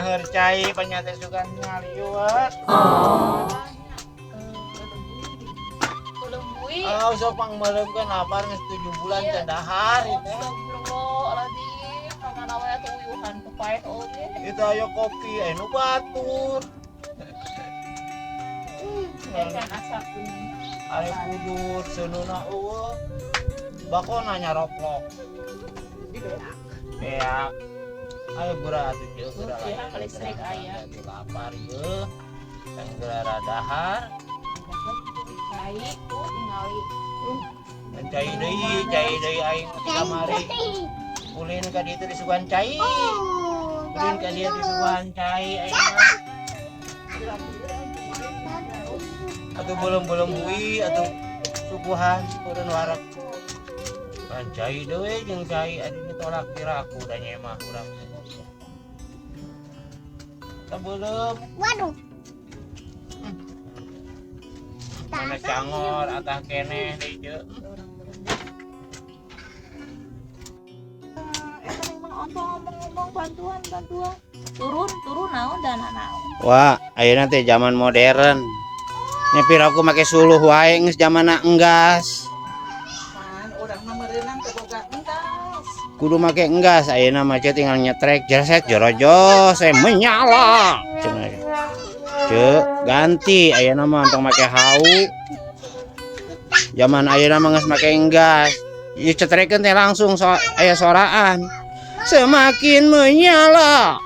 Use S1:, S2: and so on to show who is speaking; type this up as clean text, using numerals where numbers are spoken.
S1: ngercai panyata suka ngaliwat. Oh, so pang malam kan lapar nges 7 bulan ke dahar itu. Itu ayo kopi, ayo batur. Ayo kudur, senuna bako nanya roplok. Beak. Ayo berat itu gerak.
S2: Listrik ayah.
S1: Lapar ye. Yang gerak dahar. Cai deui aing di kamari. Ulin ka ditu disuguhan cai. Ulin ka dieu disuguhan cai aing mah. Atuh belum bui atuh suguhan kureun warak. Kan cai deui jeung cai adi ditolak piraku da nyemah urang. Teu belum.
S3: Waduh.
S1: Mana cangor atah keneh deui teu.
S2: Ngomong bantuan turun naon dan naon.
S1: Wah, ayeuna teh zaman modern. Nya piraku make suluh wae geus zamanna enggas.
S2: Pan urang mah meureunang teu boga entas.
S1: Kudu make enggas ayeuna mah tinggal nyetrek jeset jorojos menyala. Cenah. Ceu ganti ayeuna mah tong make hau. Zaman ayeuna mah geus make enggas. Ieu cetrekeun teh langsung aya soraan. Semakin menyala.